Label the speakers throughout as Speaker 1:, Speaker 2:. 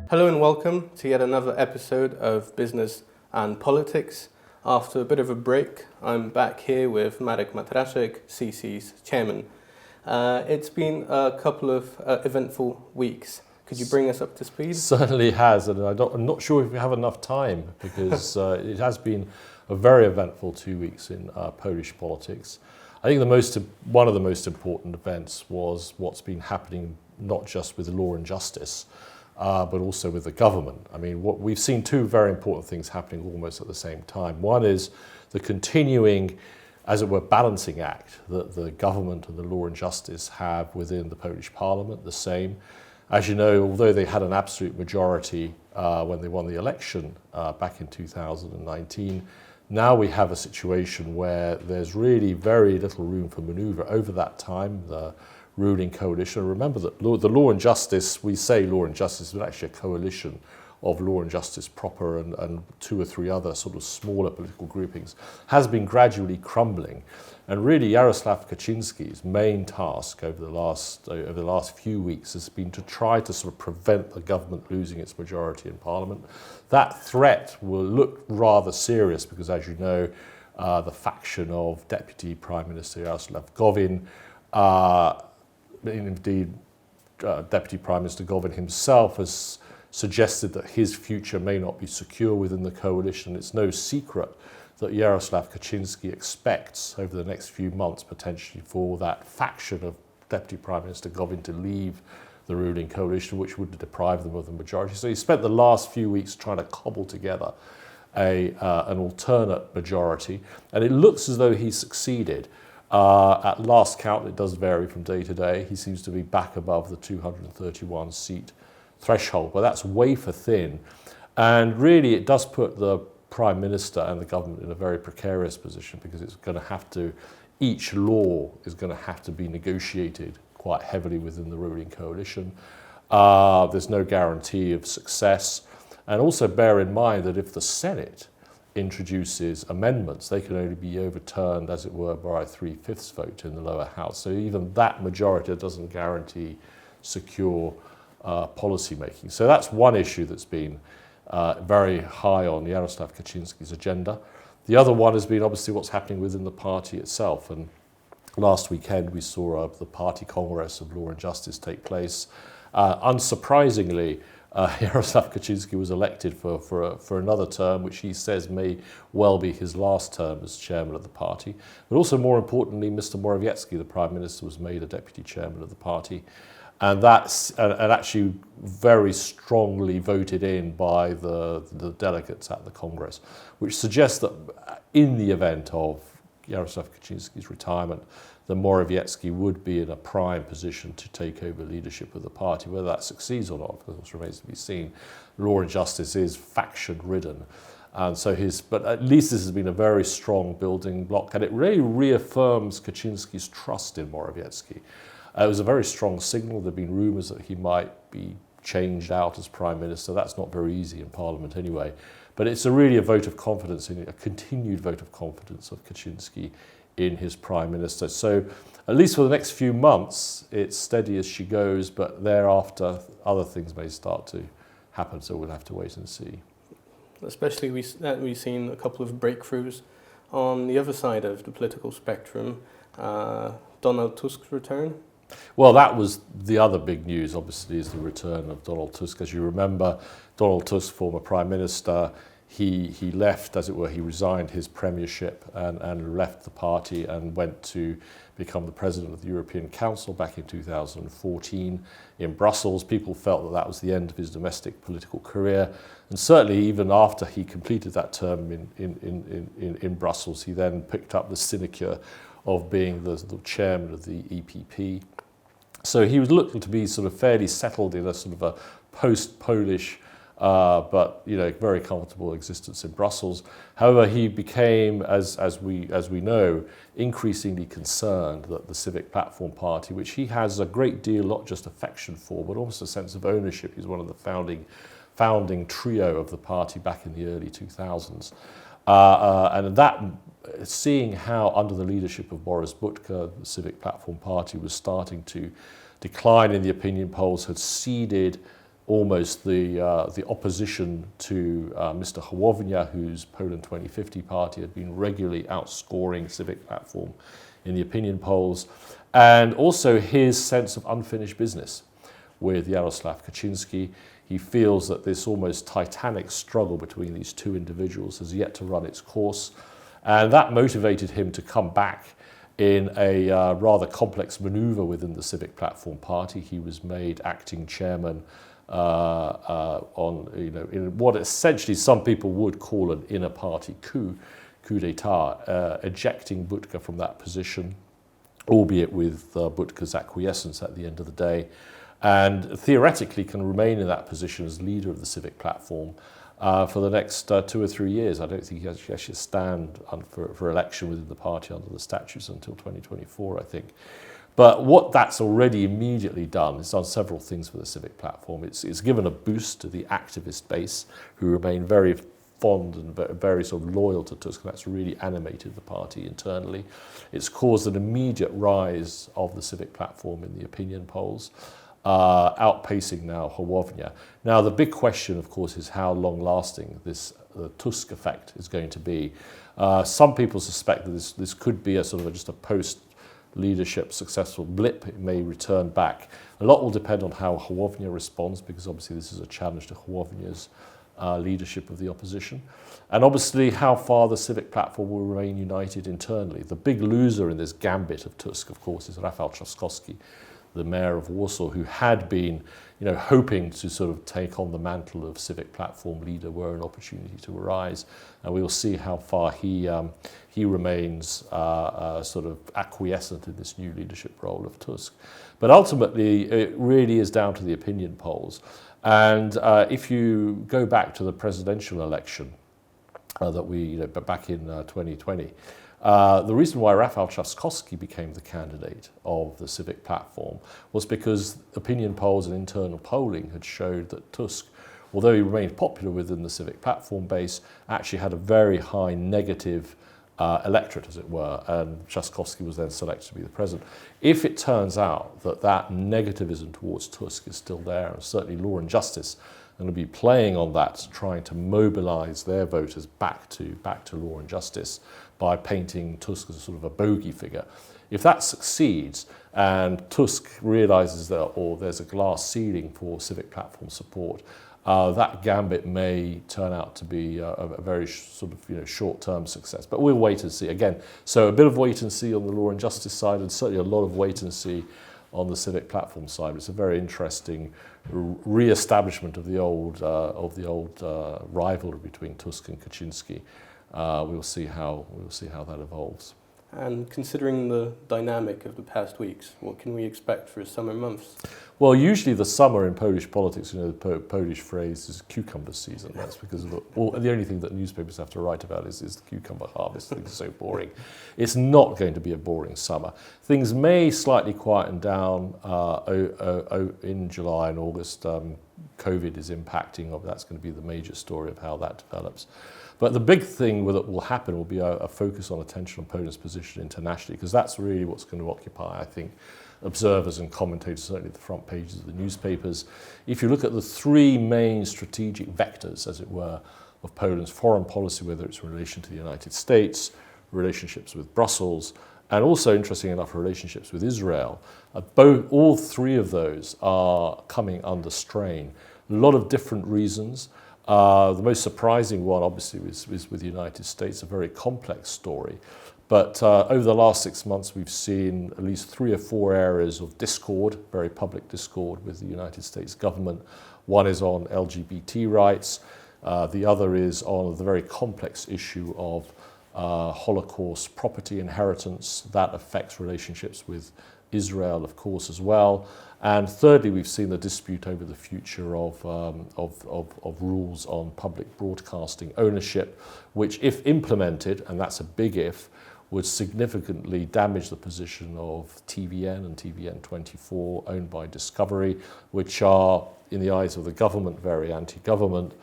Speaker 1: Hello and welcome to yet another episode of Business and Politics. After a bit of a break, I'm back here with Marek Matraszek, CC's chairman. It's been a couple of eventful weeks. Could you bring us up to speed?
Speaker 2: Certainly has, and I'm not sure if we have enough time because it has been a very eventful 2 weeks in Polish politics. I think one of the most important events was what's been happening not just with law and justice, but also with the government. I mean, we've seen two very important things happening almost at the same time. One is the continuing, as it were, balancing act that the government and the law and justice have within the Polish parliament, the same. As you know, although they had an absolute majority when they won the election back in 2019, now we have a situation where there's really very little room for manoeuvre over that time. The ruling coalition. Remember that the law and justice, we say law and justice, but actually a coalition of law and justice proper and two or three other sort of smaller political groupings, has been gradually crumbling. And really Jarosław Kaczyński's main task over the last few weeks has been to try to sort of prevent the government losing its majority in parliament. That threat will look rather serious because, as you know, the faction of Deputy Prime Minister Jarosław Gowin, indeed, Deputy Prime Minister Gowin himself has suggested that his future may not be secure within the coalition. It's no secret that Jarosław Kaczyński expects over the next few months potentially for that faction of Deputy Prime Minister Gowin to leave the ruling coalition, which would deprive them of the majority. So he spent the last few weeks trying to cobble together an alternate majority, and it looks as though he succeeded. At last count, it does vary from day to day. He seems to be back above the 231 seat threshold, but that's wafer thin. And really, it does put the Prime Minister and the government in a very precarious position because it's going to have to, each law is going to have to be negotiated quite heavily within the ruling coalition. There's no guarantee of success. And also bear in mind that if the Senate introduces amendments, they can only be overturned, as it were, by a 3/5 vote in the lower house. So even that majority doesn't guarantee secure policy making. So that's one issue that's been very high on Jarosław Kaczyński's agenda. The other one has been obviously what's happening within the party itself. And last weekend we saw the Party Congress of Law and Justice take place. Unsurprisingly, Jarosław Kaczyński was elected for another term, which he says may well be his last term as chairman of the party. But also, more importantly, Mr. Morawiecki, the Prime Minister, was made a deputy chairman of the party. And that's actually very strongly voted in by the delegates at the Congress, which suggests that in the event of Jarosław Kaczyński's retirement, that Morawiecki would be in a prime position to take over leadership of the party. Whether that succeeds or not, of course, remains to be seen. Law and justice is faction-ridden. And so but at least this has been a very strong building block, and it really reaffirms Kaczyński's trust in Morawiecki. It was a very strong signal. There have been rumours that he might be changed out as Prime Minister. That's not very easy in Parliament anyway. But it's really a vote of confidence, a continued vote of confidence of Kaczyński in his Prime Minister. So at least for the next few months, it's steady as she goes, but thereafter other things may start to happen, so we'll have to wait and see.
Speaker 1: Especially we've seen a couple of breakthroughs on the other side of the political spectrum. Donald Tusk's return.
Speaker 2: Well, that was the other big news, obviously, is the return of Donald Tusk. As you remember, Donald Tusk, former Prime Minister, he left, as it were, he resigned his premiership and left the party and went to become the president of the European Council back in 2014 in Brussels. People felt that that was the end of his domestic political career. And certainly even after he completed that term in Brussels, he then picked up the sinecure of being the chairman of the EPP. So he was looking to be sort of fairly settled in a sort of a post-Polish but very comfortable existence in Brussels. However, he became, as we know, increasingly concerned that the Civic Platform party, which he has a great deal, not just affection for, but also a sense of ownership. He's one of the founding trio of the party back in the early 2000s. And that, seeing how under the leadership of Boris Budka, the Civic Platform party was starting to decline in the opinion polls, had ceded almost the opposition to Mr. Hołownia, whose Poland 2050 party had been regularly outscoring Civic Platform in the opinion polls, and also his sense of unfinished business with Jarosław Kaczyński. He feels that this almost titanic struggle between these two individuals has yet to run its course, and that motivated him to come back in a rather complex maneuver within the Civic Platform party. He was made acting chairman in what essentially some people would call an inner party coup d'état, ejecting Budka from that position, albeit with Budka's acquiescence at the end of the day, and theoretically can remain in that position as leader of the Civic Platform for the next 2 or 3 years. I don't think he actually stand for election within the party under the statutes until 2024, I think. But what that's already immediately done, it's done several things for the Civic Platform. It's given a boost to the activist base, who remain very fond and very sort of loyal to Tusk, and that's really animated the party internally. It's caused an immediate rise of the Civic Platform in the opinion polls, outpacing now Hołownia. Now, the big question, of course, is how long-lasting the Tusk effect is going to be. Some people suspect that this could be just a post-leadership successful blip. It may return back. A lot will depend on how Hołownia responds, because obviously this is a challenge to Hołownia's leadership of the opposition, and obviously how far the Civic Platform will remain united internally. The big loser in this gambit of Tusk, of course, is Rafał Trzaskowski, the mayor of Warsaw, who had been, hoping to sort of take on the mantle of Civic Platform leader were an opportunity to arise, and we will see how far he remains sort of acquiescent in this new leadership role of Tusk. But ultimately, it really is down to the opinion polls. And if you go back to the presidential election that we, back in 2020, the reason why Rafał Trzaskowski became the candidate of the Civic Platform was because opinion polls and internal polling had showed that Tusk, although he remained popular within the Civic Platform base, actually had a very high negative electorate, as it were, and Trzaskowski was then selected to be the president. If it turns out that negativism towards Tusk is still there, and certainly Law and Justice are going to be playing on that, trying to mobilize their voters back to Law and Justice by painting Tusk as a sort of a bogey figure. If that succeeds and Tusk realizes there's a glass ceiling for Civic Platform support, that gambit may turn out to be a very sort of short-term success. But we'll wait and see. Again, so a bit of wait and see on the Law and Justice side, and certainly a lot of wait and see on the Civic Platform side. It's a very interesting re-establishment of the old rivalry between Tusk and Kaczynski. We'll see how that evolves.
Speaker 1: And considering the dynamic of the past weeks, what can we expect for summer months?
Speaker 2: Well, usually the summer in Polish politics, the Polish phrase is cucumber season. That's because of the only thing that newspapers have to write about is the cucumber harvest. Things are so boring. It's not going to be a boring summer. Things may slightly quieten down in July and August. COVID is impacting. That's going to be the major story of how that develops. But the big thing that will happen will be a focus on attention on Poland's position internationally, because that's really what's going to occupy, I think, observers and commentators, certainly the front pages of the newspapers. If you look at the three main strategic vectors, as it were, of Poland's foreign policy, whether it's in relation to the United States, relationships with Brussels, and also, interesting enough, relationships with Israel, all three of those are coming under strain. A lot of different reasons. The most surprising one, obviously, is with the United States, a very complex story. But over the last 6 months, we've seen at least 3 or 4 areas of discord, very public discord with the United States government. One is on LGBT rights. The other is on the very complex issue of Holocaust property inheritance. That affects relationships with Israel, of course, as well. And thirdly, we've seen the dispute over the future of rules on public broadcasting ownership, which, if implemented, and that's a big if, would significantly damage the position of TVN and TVN24, owned by Discovery, which are, in the eyes of the government, very anti-government.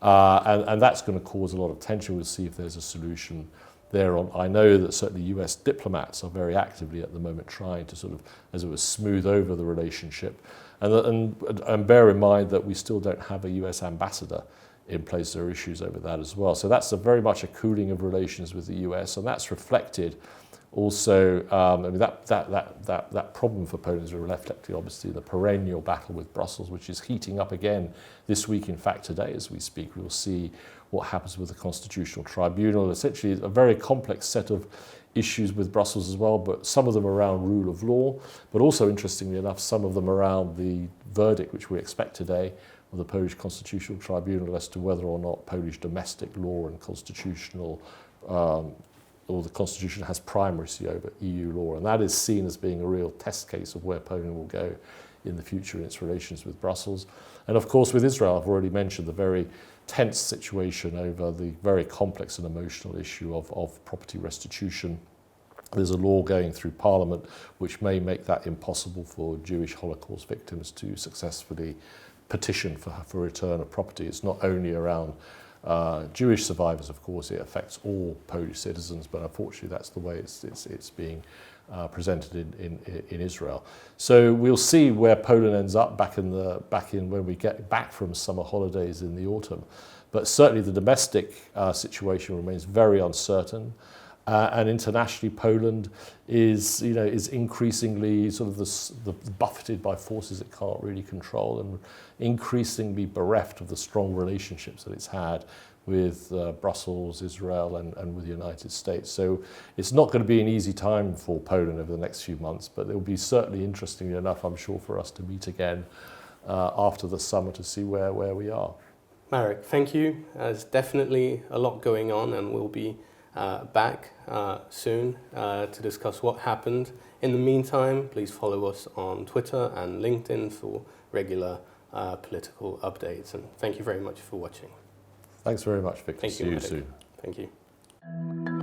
Speaker 2: And that's going to cause a lot of tension. We'll see if there's a solution there on. I know that certainly US diplomats are very actively at the moment trying to sort of, as it was, smooth over the relationship. And bear in mind that we still don't have a US ambassador in place. There are issues over that as well. So that's very much a cooling of relations with the US, and that's reflected also, I mean, that problem for Poland is reflected obviously in the perennial battle with Brussels, which is heating up again this week. In fact, today as we speak, we'll see what happens with the Constitutional Tribunal. Essentially, a very complex set of issues with Brussels as well, but some of them around rule of law, but also, interestingly enough, some of them around the verdict which we expect today of the Polish Constitutional Tribunal as to whether or not Polish domestic law and constitutional or the Constitution has primacy over EU law. And that is seen as being a real test case of where Poland will go in the future in its relations with Brussels. And of course, with Israel, I've already mentioned the very tense situation over the very complex and emotional issue of property restitution. There's a law going through Parliament which may make that impossible for Jewish Holocaust victims to successfully petition for return of property. It's not only around Jewish survivors, of course, it affects all Polish citizens, but unfortunately that's the way it's being presented in Israel. So we'll see where Poland ends up back in when we get back from summer holidays in the autumn. But certainly the domestic situation remains very uncertain. And internationally, Poland is increasingly sort of buffeted by forces it can't really control, and increasingly bereft of the strong relationships that it's had with Brussels, Israel, and with the United States. So it's not going to be an easy time for Poland over the next few months, but it will be certainly, interestingly enough, I'm sure, for us to meet again after the summer to see where we are.
Speaker 1: Marek, thank you. There's definitely a lot going on, and we'll be back soon to discuss what happened. In the meantime, please follow us on Twitter and LinkedIn for regular political updates. And thank you very much for watching.
Speaker 2: Thanks very much, Victor.
Speaker 1: Thank you,
Speaker 2: See you
Speaker 1: Marek.
Speaker 2: soon.
Speaker 1: Thank you.